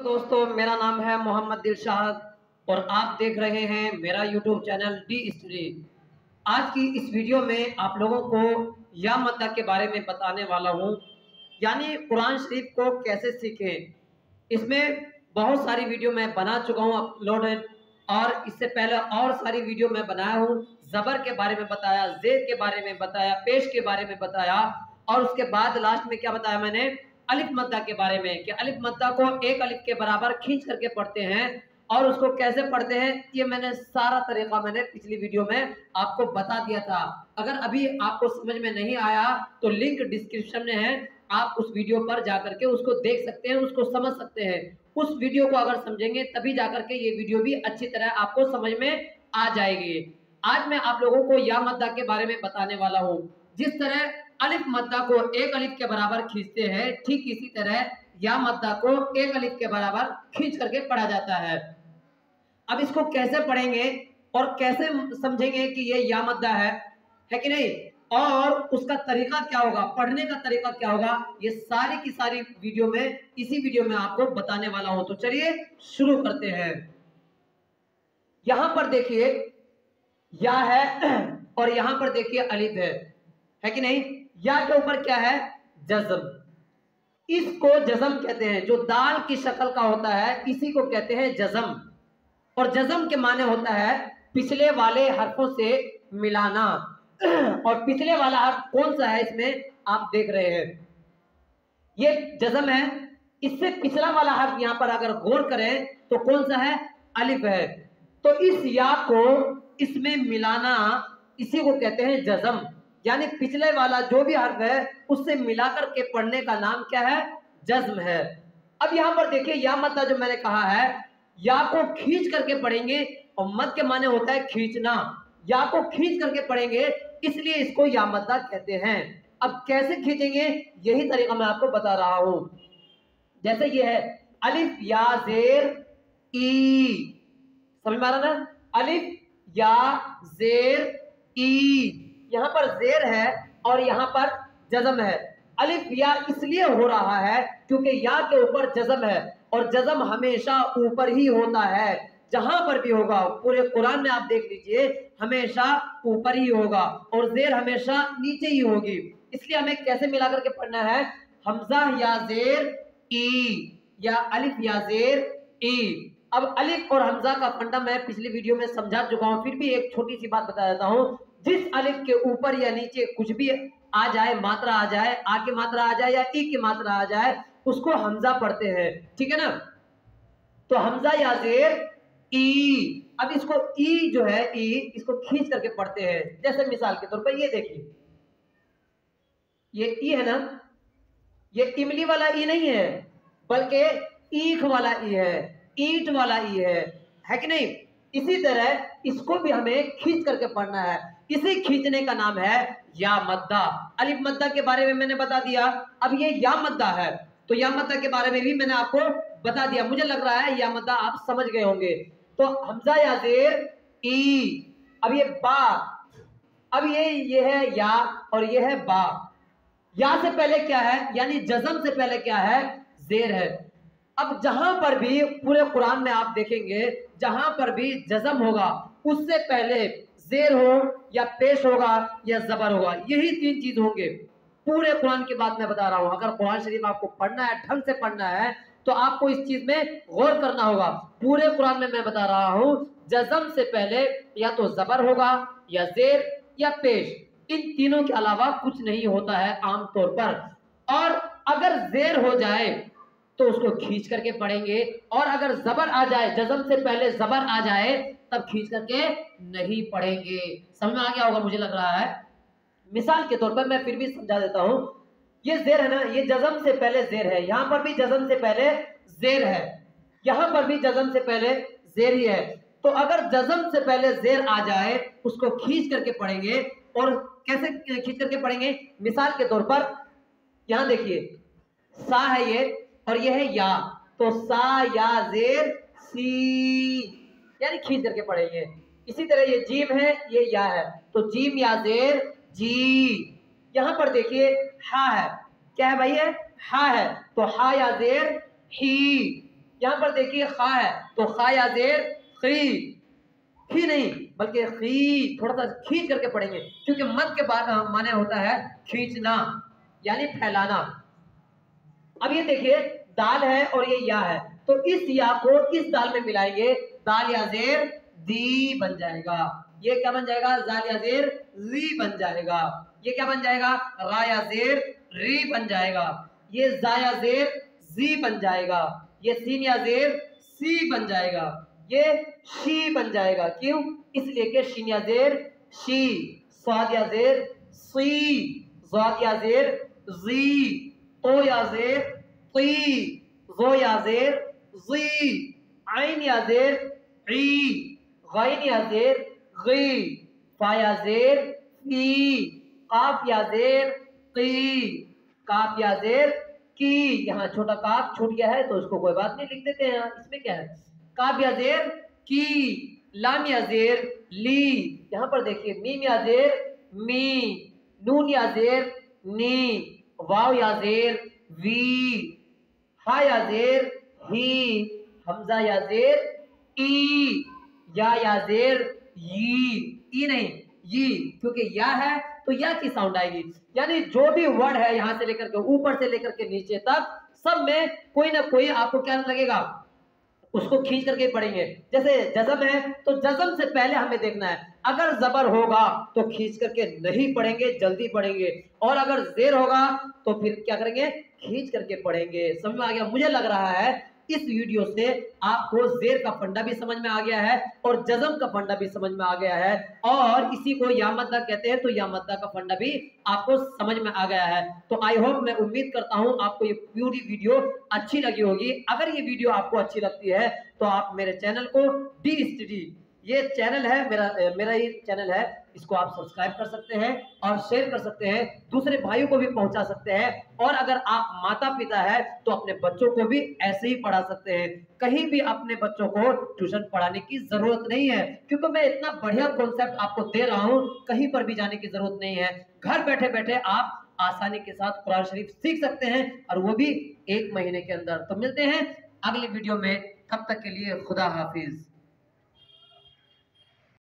दोस्तों, मेरा नाम है मोहम्मद दिलशाद और आप देख रहे हैं मेरा यूट्यूब चैनल डी स्टडी। आज की इस वीडियो में आप लोगों को या मद्दा के बारे में बताने वाला हूँ, यानी कुरान शरीफ को कैसे सीखें। इसमें बहुत सारी वीडियो मैं बना चुका हूँ अपलोडेड, और इससे पहले और सारी वीडियो मैं बनाया हूँ। ज़बर के बारे में बताया, ज़ेर के बारे में बताया, पेश के बारे में बताया, और उसके बाद लास्ट में क्या बताया मैंने, अलिफ मद्दा के बारे में कि अलिफ मद्दा को एक अलिफ के बराबर खींच करके पढ़ते हैं और उसको कैसे पढ़ते हैं। ये मैंने सारा तरीका पिछली वीडियो में आपको बता दिया था। अगर अभी आपको समझ में नहीं आया तो लिंक डिस्क्रिप्शन में है, आप उस वीडियो पर जाकर के उसको देख सकते हैं, उसको समझ सकते हैं। उस वीडियो को अगर समझेंगे तभी जाकर के ये वीडियो भी अच्छी तरह आपको समझ में आ जाएगी। आज मैं आप लोगों को या मद्दा के बारे में बताने वाला हूँ। जिस तरह अलिफ मद्दा को एक अलिफ के बराबर खींचते हैं, ठीक इसी तरह या मद्दा को एक अलिफ के बराबर खींच करके पढ़ा जाता है। अब इसको कैसे पढ़ेंगे और कैसे समझेंगे कि ये या मद्दा है कि नहीं, और उसका तरीका क्या होगा, पढ़ने का तरीका क्या होगा, ये सारी की सारी वीडियो में इसी वीडियो में आपको बताने वाला हूं। तो चलिए शुरू करते हैं। यहां पर देखिए या है और यहां पर देखिए अलिफ है कि नहीं। या के ऊपर क्या है, जज़म। इसको जज़म कहते हैं, जो दाल की शक्ल का होता है इसी को कहते हैं जज़म। और जज़म के माने होता है पिछले वाले हरफों से मिलाना। और पिछले वाला हर्फ कौन सा है इसमें आप देख रहे हैं, ये जज़म है। इससे पिछला वाला हर्फ यहां पर अगर गौर करें तो कौन सा है, अलिफ है। तो इस या को इसमें मिलाना, इसी को कहते हैं जज़म। यानी पिछले वाला जो भी हर्फ है उससे मिलाकर के पढ़ने का नाम क्या है, जज़्म है। अब यहां पर देखिए या मद्दा जो मैंने कहा है, या को खींच करके पढ़ेंगे, और मद के माने होता है खींचना। या को खींच करके पढ़ेंगे इसलिए इसको या मद्दा कहते हैं। अब कैसे खींचेंगे यही तरीका मैं आपको बता रहा हूं। जैसे ये है अलिफ या ज़ेर ई, समझ में आ रहा ना, अलिफ या ज़ेर ई। यहां पर ज़ेर है और यहां पर जज़म है। अलिफ या इसलिए हो रहा है क्योंकि या के ऊपर जज़म है, और जज़म हमेशा ऊपर ही होता है। जहां पर भी होगा, पूरे कुरान में आप देख लीजिए, हमेशा ऊपर ही होगा और ज़ेर हमेशा नीचे ही होगी। इसलिए हमें कैसे मिला करके पढ़ना है, हमजा या ज़ेर ई, या अलिफ या ज़ेर ई। अब अलिफ और हमजा का फंडा मैं पिछली वीडियो में समझा चुका हूं, फिर भी एक छोटी सी बात बता देता हूं। जिस अलिफ के ऊपर या नीचे कुछ भी आ जाए, मात्रा आ जाए, आ की मात्रा आ जाए या ई की मात्रा आ जाए, उसको हमजा पढ़ते हैं, ठीक है ना। तो हमजा या ज़ेर ई। अब इसको ई जो है, ई इसको खींच करके पढ़ते हैं। जैसे मिसाल के तौर पर ये देखिए, ये ई है ना, ये इमली वाला ई नहीं है बल्कि ईख वाला ई है, ईंट वाला ई है कि नहीं। इसी तरह इसको भी हमें खींच करके पढ़ना है। इसे खींचने का नाम है या मद्दा। अलिफ मद्दा के बारे में मैंने बता दिया, अब ये या मद्दा है तो या मद्दा के बारे में भी मैंने आपको बता दिया। मुझे लग रहा है या मद्दा आप समझ गए होंगे। तो हमजा या ज़ेर ई। अब ये बा, अब ये है या और ये है बा। या से पहले क्या है, यानी जज़म से पहले क्या है, ज़ेर है। अब जहां पर भी पूरे कुरान में आप देखेंगे, जहां पर भी जज़म होगा उससे पहले ज़ेर हो या पेश होगा या ज़बर होगा, यही तीन चीज होंगे। पूरे कुरान की बात मैं बता रहा हूं। अगर कुरान शरीफ आपको पढ़ना है, ढंग से पढ़ना है, तो आपको इस चीज में गौर करना होगा। पूरे कुरान में मैं बता रहा हूं, जज़म से पहले या तो ज़बर होगा या ज़ेर या पेश, इन तीनों के अलावा कुछ नहीं होता है आमतौर पर। और अगर ज़ेर हो जाए तो उसको खींच करके पढ़ेंगे, और अगर ज़बर आ जाए, जज़म से पहले ज़बर आ जाए, तब खींच करके नहीं पढ़ेंगे। समझ में आ गया होगा मुझे लग रहा है। मिसाल के तौर पर मैं फिर भी समझा देता हूं। ये ज़ेर है ना, ये जज़म से पहले ज़ेर है, यहां पर भी जज़म से पहले ज़ेर है, यहां पर भी जज़म से पहले ज़ेर ही है। तो अगर जज़म से पहले ज़ेर आ जाए उसको खींच करके पढ़ेंगे। और कैसे खींच करके पढ़ेंगे, मिसाल के तौर पर यहां देखिए, सा है ये और ये है या, तो सा या ज़ेर सी, यानी खींच करके पढ़ेंगे। इसी तरह ये जीम है, ये या है, तो जीम या ज़ेर जी। यहां पर देखिए हा है, क्या है भाई, है हा है, तो हा या ज़ेर ही। यहाँ पर देखिए खा है तो खा या जेर खी, खी नहीं बल्कि खी, थोड़ा सा खींच करके पढ़ेंगे क्योंकि मत के बाद माने होता है खींचना यानी फैलाना। अब ये देखिए दाल है और ये या है, तो इस या को इस दाल में मिलाएंगे, दाल या जेर दी बन जाएगा। ये क्या बन जाएगा? जाल या जेर री बन जाएगा। ये क्या बन जाएगा? रा या जेर री बन जाएगा। ये जा या जेर जी बन जाएगा। ये सीन या जेर सी बन जाएगा। ये शी बन जाएगा। क्यों? इसलिए कि शीन या जेर शी, स्वाद या जेर सी, ज़ाद या जेर जी, तो या जेर ती, जो या जेर जी, आइन या जेर ई, गैन या जेर गी, फा या जेर फी, काफ या जेर की, काफ या जेर की। यहाँ छोटा काफ छूट गया है तो उसको कोई बात नहीं, लिख देते हैं, इसमें क्या है। काफ या जेर की, लाम या जेर ली, यहाँ पर देखिए मीम या जेर मी, नून या जेर नी, वाव या जेर वी, हा या जेर ही, हमजा या जेर ई, या जेर ई नहीं ये, क्योंकि या है तो या की साउंड आएगी। यानी जो भी वर्ड है यहां से लेकर के ऊपर से लेकर के नीचे तक सब में कोई ना कोई आपको क्या लगेगा, उसको खींच करके पढ़ेंगे। जैसे जज़म है तो जज़म से पहले हमें देखना है, अगर जबर होगा तो खींच करके नहीं पढ़ेंगे, जल्दी पढ़ेंगे, और अगर जेर होगा तो फिर क्या करेंगे, खींच करके पढ़ेंगे। समझ में आ गया? मुझे लग रहा है इस वीडियो से आपको जेर का फंडा भी समझ में आ गया है और जज़म का फंडा भी समझ में आ गया है, और इसी को या मद्दा कहते हैं तो या मद्दा का फंडा भी आपको समझ में आ गया है। तो आई होप, मैं उम्मीद करता हूं आपको ये पूरी वीडियो अच्छी लगी होगी। अगर ये वीडियो आपको अच्छी लगती है तो आप मेरे चैनल को डी स्टडी, ये चैनल है मेरा ही चैनल है, इसको आप सब्सक्राइब कर सकते हैं और शेयर कर सकते हैं, दूसरे भाइयों को भी पहुंचा सकते हैं। और अगर आप माता पिता है तो अपने बच्चों को भी ऐसे ही पढ़ा सकते हैं। कहीं भी अपने बच्चों को ट्यूशन पढ़ाने की जरूरत नहीं है, क्योंकि मैं इतना बढ़िया कॉन्सेप्ट आपको दे रहा हूं, कहीं पर भी जाने की जरूरत नहीं है। घर बैठे बैठे आप आसानी के साथ कुरान शरीफ सीख सकते हैं, और वो भी 1 महीने के अंदर। तो मिलते हैं अगली वीडियो में, तब तक के लिए खुदा हाफिज।